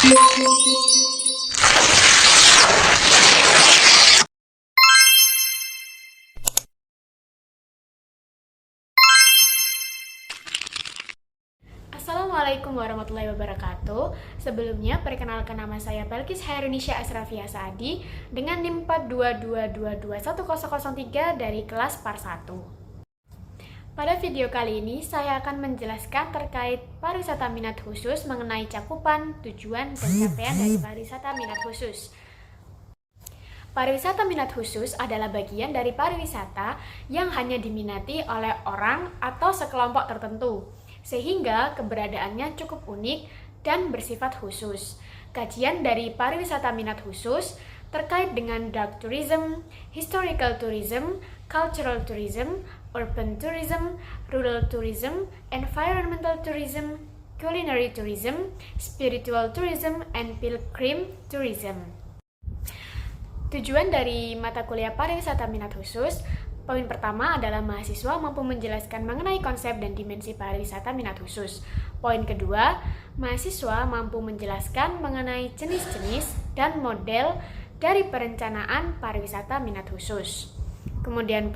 Assalamualaikum warahmatullahi wabarakatuh. Sebelumnya, perkenalkan nama saya Balkis Hairunisha Asrafia Saadi dengan NIM 422221003 dari kelas PAR 1. Pada video kali ini, saya akan menjelaskan terkait pariwisata minat khusus mengenai cakupan, tujuan, dan capaian dari pariwisata minat khusus. Pariwisata minat khusus adalah bagian dari pariwisata yang hanya diminati oleh orang atau sekelompok tertentu, sehingga keberadaannya cukup unik dan bersifat khusus. Kajian dari pariwisata minat khusus terkait dengan dark tourism, historical tourism, cultural tourism, urban tourism, rural tourism, environmental tourism, culinary tourism, spiritual tourism, and pilgrim tourism. Tujuan dari mata kuliah pariwisata minat khusus, poin pertama adalah mahasiswa mampu menjelaskan mengenai konsep dan dimensi pariwisata minat khusus. Poin kedua, mahasiswa mampu menjelaskan mengenai jenis-jenis dan model dari perencanaan pariwisata minat khusus. Kemudian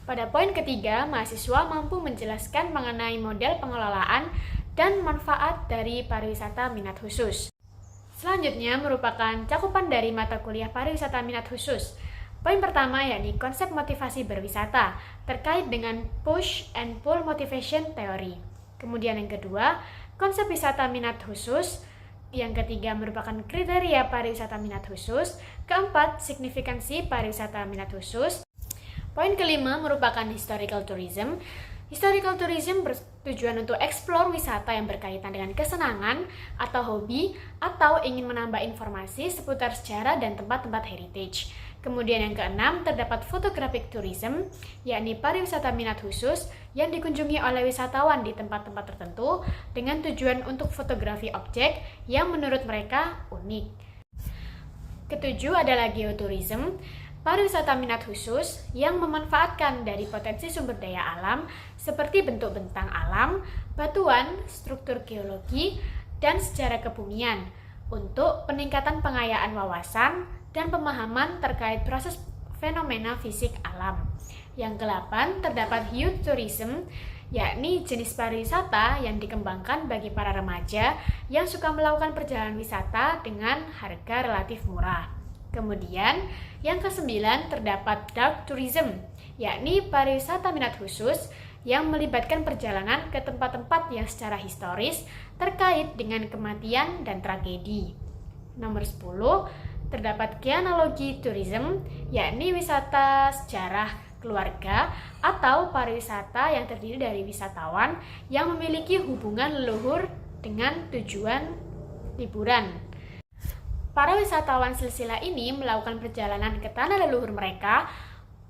pada poin ketiga, mahasiswa mampu menjelaskan mengenai model pengelolaan dan manfaat dari pariwisata minat khusus. Selanjutnya merupakan cakupan dari mata kuliah pariwisata minat khusus. Poin pertama yakni konsep motivasi berwisata terkait dengan push and pull motivation theory. Kemudian yang kedua, konsep wisata minat khusus. Yang ketiga merupakan kriteria pariwisata minat khusus. Keempat, signifikansi pariwisata minat khusus. Poin kelima merupakan historical tourism. Historical tourism bertujuan untuk eksplor wisata yang berkaitan dengan kesenangan atau hobi atau ingin menambah informasi seputar sejarah dan tempat-tempat heritage. Kemudian yang keenam terdapat photographic tourism, yakni pariwisata minat khusus yang dikunjungi oleh wisatawan di tempat-tempat tertentu dengan tujuan untuk fotografi objek yang menurut mereka unik. Ketujuh adalah geotourism, pariwisata minat khusus yang memanfaatkan dari potensi sumber daya alam seperti bentuk bentang alam, batuan, struktur geologi, dan sejarah kebumian untuk peningkatan pengayaan wawasan dan pemahaman terkait proses fenomena fisik alam. Yang ke-8 terdapat youth tourism, yakni jenis pariwisata yang dikembangkan bagi para remaja yang suka melakukan perjalanan wisata dengan harga relatif murah. Kemudian yang ke-9 terdapat dark tourism, yakni pariwisata minat khusus yang melibatkan perjalanan ke tempat-tempat yang secara historis terkait dengan kematian dan tragedi. Nomor 10 terdapat genealogy tourism, yakni wisata sejarah keluarga atau pariwisata yang terdiri dari wisatawan yang memiliki hubungan leluhur dengan tujuan liburan. Para wisatawan silsilah ini melakukan perjalanan ke tanah leluhur mereka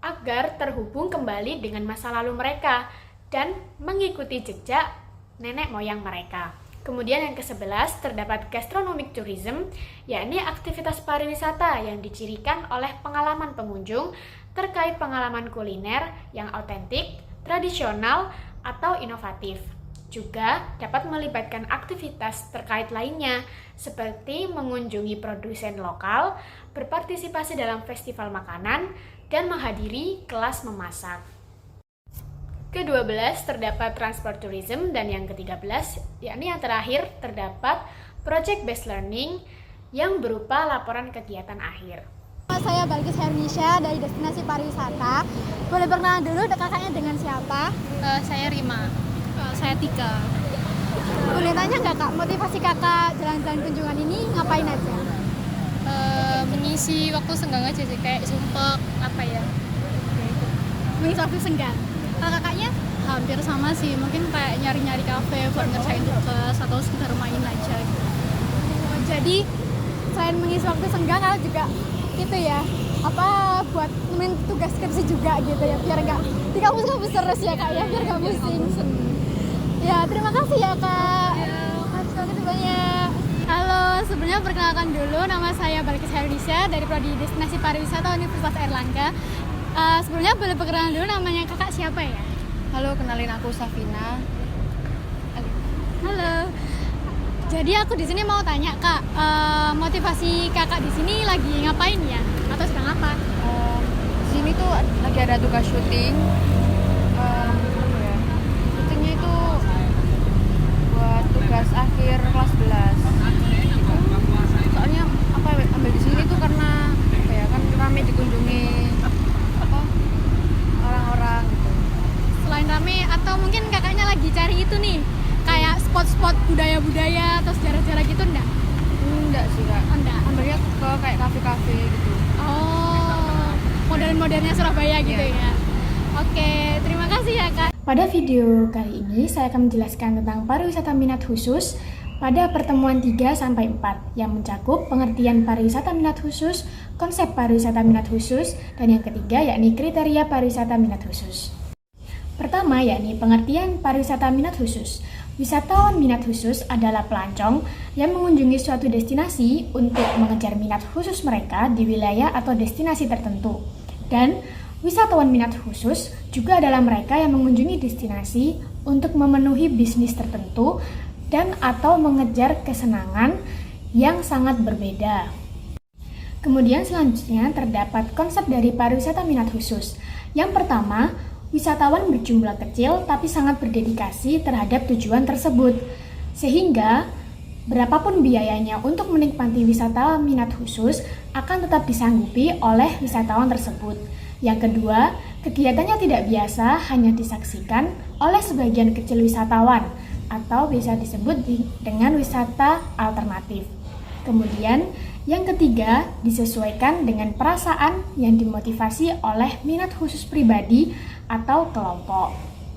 agar terhubung kembali dengan masa lalu mereka dan mengikuti jejak nenek moyang mereka. Kemudian yang ke-11 terdapat gastronomic tourism, yakni aktivitas pariwisata yang dicirikan oleh pengalaman pengunjung terkait pengalaman kuliner yang autentik, tradisional, atau inovatif. Juga dapat melibatkan aktivitas terkait lainnya seperti mengunjungi produsen lokal, berpartisipasi dalam festival makanan, dan menghadiri kelas memasak. Ke-12 terdapat transport tourism dan yang ke-13 yakni yang terakhir terdapat project based learning yang berupa laporan kegiatan akhir. Saya Balkis Hairunisha dari Destinasi Pariwisata. Boleh perkenalan dulu kakaknya dengan siapa? Saya Rima. Saya Tika. Boleh tanya nggak kak, motivasi kakak jalan-jalan kunjungan ini ngapain aja? Mengisi waktu senggang aja sih, kayak sumpah apa ya? Mengisi waktu senggang. Kalau kakaknya? Hampir sama sih, mungkin kayak nyari-nyari kafe buat ngerjain tugas atau sekedar main aja gitu. Jadi selain mengisi waktu senggang kakak juga gitu ya, buat nemenin tugas skripsi juga gitu ya, biar nggak di kampus-kampus terus ya kak ya, biar nggak pusing. Ya terima kasih ya kak. Terima kasih banyak. Halo, sebenarnya perkenalkan dulu, nama saya Balkis Hairunisha dari Prodi Destinasi Pariwisata Universitas Airlangga. Sebelumnya boleh perkenalan dulu, namanya kakak siapa ya? Halo, kenalin aku Safina. Halo. Jadi aku di sini mau tanya Kak, motivasi Kakak di sini lagi ngapain ya? Atau sedang apa? Di sini tuh lagi ada tugas syuting. Apa ya? Syutingnya itu buat tugas akhir kelas 11. Soalnya apa ambil di sini tuh karena apa ya, kan rame dikunjungi apa orang-orang gitu. Selain rame atau mungkin kakaknya lagi cari itu nih, kayak spot-spot budaya-budaya atau sejarah-sejarah gitu enggak? Enggak sih Kak. Oh, enggak. Ambilnya ke kayak kafe-kafe gitu. Oh, modern-modernnya Surabaya gitu ya. Oke, terima kasih ya Kak. Pada video kali ini saya akan menjelaskan tentang pariwisata minat khusus pada pertemuan 3-4 yang mencakup pengertian pariwisata minat khusus, konsep pariwisata minat khusus, dan yang ketiga yakni kriteria pariwisata minat khusus. Pertama yakni pengertian pariwisata minat khusus. Wisatawan minat khusus adalah pelancong yang mengunjungi suatu destinasi untuk mengejar minat khusus mereka di wilayah atau destinasi tertentu. Dan wisatawan minat khusus juga adalah mereka yang mengunjungi destinasi untuk memenuhi bisnis tertentu dan atau mengejar kesenangan yang sangat berbeda. Kemudian selanjutnya terdapat konsep dari pariwisata minat khusus. Yang pertama, wisatawan berjumlah kecil tapi sangat berdedikasi terhadap tujuan tersebut, sehingga berapapun biayanya untuk menikmati wisata minat khusus akan tetap disanggupi oleh wisatawan tersebut. Yang kedua, kegiatannya tidak biasa hanya disaksikan oleh sebagian kecil wisatawan atau bisa disebut dengan wisata alternatif. Kemudian, yang ketiga, disesuaikan dengan perasaan yang dimotivasi oleh minat khusus pribadi atau kelompok.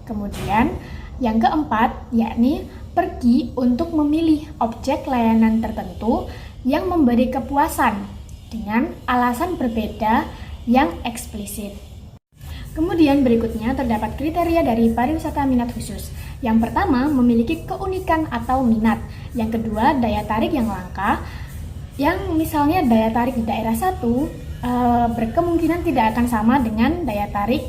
Kemudian, yang keempat, yakni pergi untuk memilih objek layanan tertentu yang memberi kepuasan dengan alasan berbeda yang eksplisit. Kemudian berikutnya terdapat kriteria dari pariwisata minat khusus. Yang pertama, memiliki keunikan atau minat. Yang kedua, daya tarik yang langka. Yang misalnya daya tarik di daerah satu berkemungkinan tidak akan sama dengan daya tarik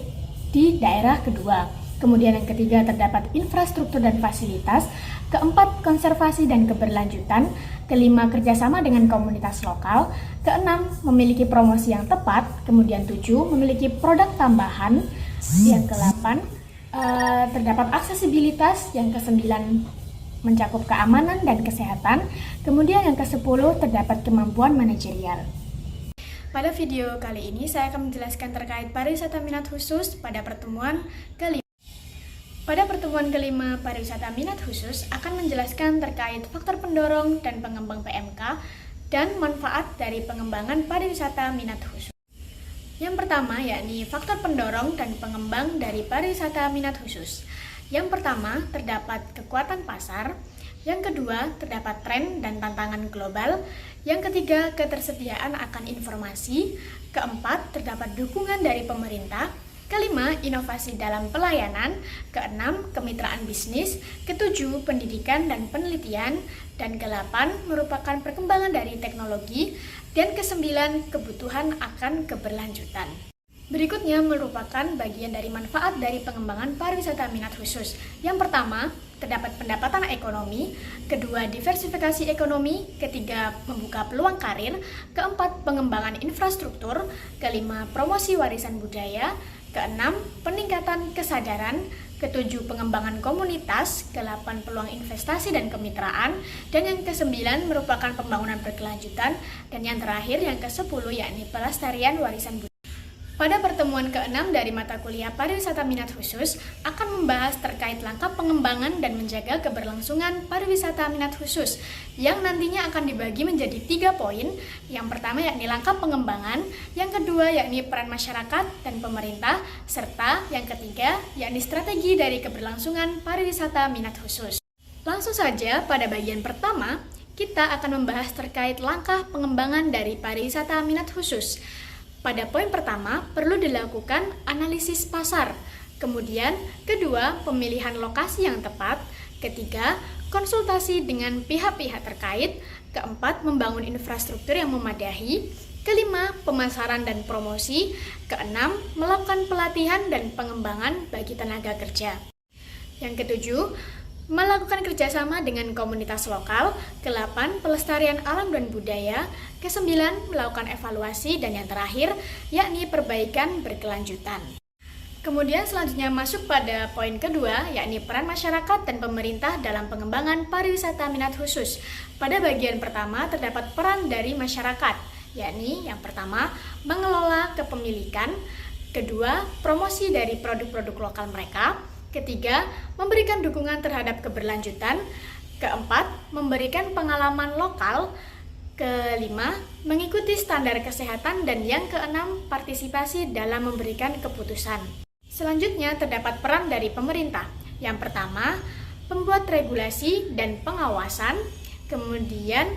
di daerah kedua. Kemudian yang ketiga terdapat infrastruktur dan fasilitas. Keempat, konservasi dan keberlanjutan. Kelima, kerjasama dengan komunitas lokal. Keenam, memiliki promosi yang tepat. Kemudian 7, memiliki produk tambahan. Yang ke-8, terdapat aksesibilitas. Yang ke-9, mencakup keamanan dan kesehatan. Kemudian yang ke-10, terdapat kemampuan manajerial. Pada video kali ini saya akan menjelaskan terkait pariwisata minat khusus pada pertemuan kelima. Pada pertemuan kelima, pariwisata minat khusus akan menjelaskan terkait faktor pendorong dan pengembang PMK dan manfaat dari pengembangan pariwisata minat khusus. Yang pertama yakni faktor pendorong dan pengembang dari pariwisata minat khusus. Yang pertama, terdapat kekuatan pasar. Yang kedua, terdapat tren dan tantangan global. Yang ketiga, ketersediaan akan informasi. Keempat, terdapat dukungan dari pemerintah. Kelima, inovasi dalam pelayanan. Keenam, kemitraan bisnis. Ketujuh, pendidikan dan penelitian. Dan kedelapan, merupakan perkembangan dari teknologi. Dan kesembilan, kebutuhan akan keberlanjutan. Berikutnya merupakan bagian dari manfaat dari pengembangan pariwisata minat khusus. Yang pertama, terdapat pendapatan ekonomi. Kedua, diversifikasi ekonomi. Ketiga, membuka peluang karir. Keempat, pengembangan infrastruktur. Kelima, promosi warisan budaya. Keenam, peningkatan kesadaran. Ketujuh, pengembangan komunitas. Kedelapan, peluang investasi dan kemitraan. Dan yang kesembilan merupakan pembangunan berkelanjutan. Dan yang terakhir, yang ke-10 yakni pelestarian warisan budaya. Pada pertemuan ke-6 dari mata kuliah pariwisata minat khusus akan membahas terkait langkah pengembangan dan menjaga keberlangsungan pariwisata minat khusus yang nantinya akan dibagi menjadi 3 poin. Yang pertama yakni langkah pengembangan, yang kedua yakni peran masyarakat dan pemerintah, serta yang ketiga yakni strategi dari keberlangsungan pariwisata minat khusus. Langsung saja pada bagian pertama, kita akan membahas terkait langkah pengembangan dari pariwisata minat khusus. Pada poin pertama, perlu dilakukan analisis pasar. Kemudian, kedua, pemilihan lokasi yang tepat. Ketiga, konsultasi dengan pihak-pihak terkait. Keempat, membangun infrastruktur yang memadai. Kelima, pemasaran dan promosi. Keenam, melakukan pelatihan dan pengembangan bagi tenaga kerja. Yang ketujuh, melakukan kerjasama dengan komunitas lokal. Ke-8, pelestarian alam dan budaya. Ke-9, melakukan evaluasi. Dan yang terakhir, yakni perbaikan berkelanjutan. Kemudian selanjutnya masuk pada poin kedua, yakni peran masyarakat dan pemerintah dalam pengembangan pariwisata minat khusus. Pada bagian pertama terdapat peran dari masyarakat, yakni yang pertama, mengelola kepemilikan. Kedua, promosi dari produk-produk lokal mereka. Ketiga, memberikan dukungan terhadap keberlanjutan. Keempat, memberikan pengalaman lokal. Kelima, mengikuti standar kesehatan. Dan yang keenam, partisipasi dalam memberikan keputusan. Selanjutnya terdapat peran dari pemerintah. Yang pertama, pembuat regulasi dan pengawasan. Kemudian,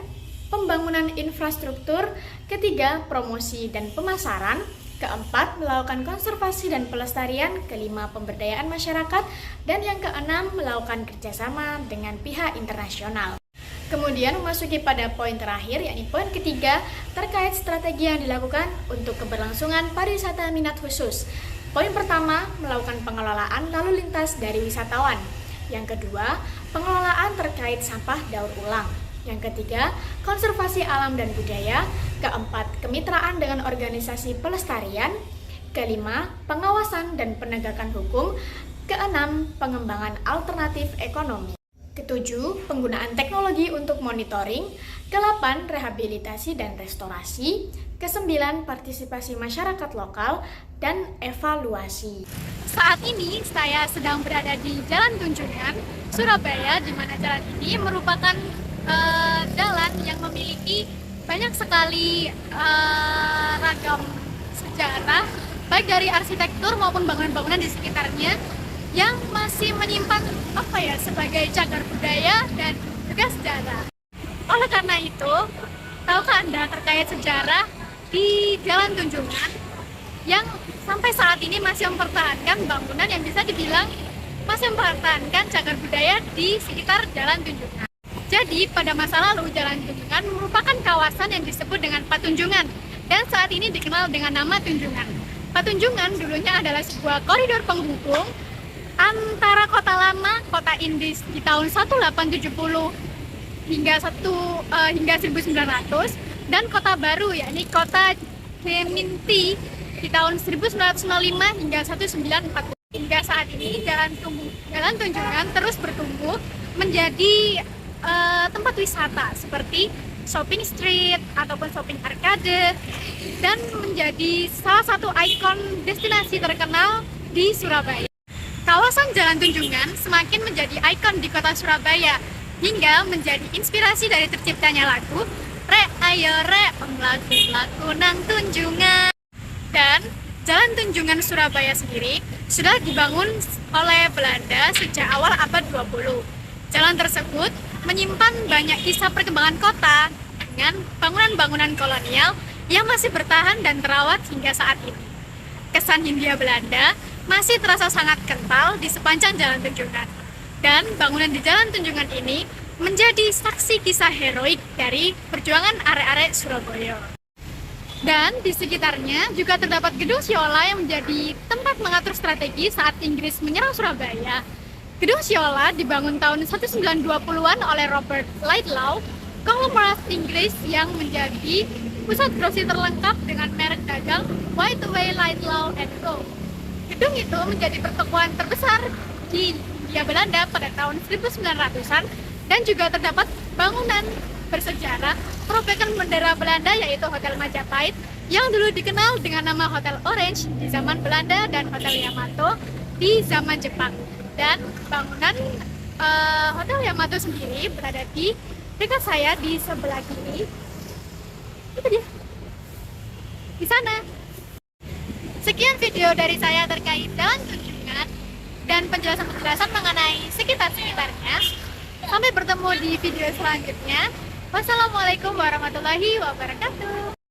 pembangunan infrastruktur. Ketiga, promosi dan pemasaran. Keempat, melakukan konservasi dan pelestarian. Kelima, pemberdayaan masyarakat. Dan yang keenam, melakukan kerjasama dengan pihak internasional. Kemudian memasuki pada poin terakhir, yakni poin ketiga, terkait strategi yang dilakukan untuk keberlangsungan pariwisata minat khusus. Poin pertama, melakukan pengelolaan lalu lintas dari wisatawan. Yang kedua, pengelolaan terkait sampah daur ulang. Yang ketiga, konservasi alam dan budaya. Keempat, kemitraan dengan organisasi pelestarian. Kelima, pengawasan dan penegakan hukum. Keenam, pengembangan alternatif ekonomi. Ketujuh, penggunaan teknologi untuk monitoring. Ke-8, rehabilitasi dan restorasi. Ke-9, partisipasi masyarakat lokal dan evaluasi. Saat ini saya sedang berada di Jalan Tunjungan, Surabaya, di mana jalan ini merupakan jalan yang memiliki banyak sekali ragam sejarah, baik dari arsitektur maupun bangunan-bangunan di sekitarnya yang masih menyimpan sebagai cagar budaya dan juga sejarah. Oleh karena itu, tahukah Anda terkait sejarah di Jalan Tunjungan yang sampai saat ini masih mempertahankan bangunan yang bisa dibilang masih mempertahankan cagar budaya di sekitar Jalan Tunjungan. Jadi, pada masa lalu, Jalan Tunjungan merupakan kawasan yang disebut dengan Patunjungan dan saat ini dikenal dengan nama Tunjungan. Patunjungan dulunya adalah sebuah koridor penghubung antara kota lama, kota Indis di tahun 1870 hingga 1900 dan kota baru, yakni kota Geminti di tahun 1905 hingga 1940. Hingga saat ini Jalan Tunjungan terus bertumbuh menjadi tempat wisata seperti shopping street ataupun shopping arcade dan menjadi salah satu ikon destinasi terkenal di Surabaya. Kawasan Jalan Tunjungan semakin menjadi ikon di kota Surabaya hingga menjadi inspirasi dari terciptanya lagu Rek ayo rek lagu nang Tunjungan. Dan Jalan Tunjungan Surabaya sendiri sudah dibangun oleh Belanda sejak awal abad 20. Jalan tersebut menyimpan banyak kisah perkembangan kota dengan bangunan-bangunan kolonial yang masih bertahan dan terawat hingga saat ini. Kesan Hindia Belanda masih terasa sangat kental di sepanjang Jalan Tunjungan. Dan bangunan di Jalan Tunjungan ini menjadi saksi kisah heroik dari perjuangan arek-arek Surabaya. Dan di sekitarnya juga terdapat Gedung Siola yang menjadi tempat mengatur strategi saat Inggris menyerang Surabaya. Gedung Siola dibangun tahun 1920-an oleh Robert Lightlaw, konglomerat Inggris yang menjadi pusat grosir terlengkap dengan merek dagang Whiteway, Lightlaw & Co. Gedung itu menjadi pertokoan terbesar di Hindia Belanda pada tahun 1900-an dan juga terdapat bangunan bersejarah perobekan bendera Belanda yaitu Hotel Majapahit yang dulu dikenal dengan nama Hotel Orange di zaman Belanda dan Hotel Yamato di zaman Jepang. Dan bangunan Hotel Yamato sendiri berada di dekat saya di sebelah kiri. Itu dia, di sana. Sekian video dari saya terkait Jalan Tunjungan dan penjelasan-penjelasan mengenai sekitar-sekitarnya. Sampai bertemu di video selanjutnya. Wassalamualaikum warahmatullahi wabarakatuh.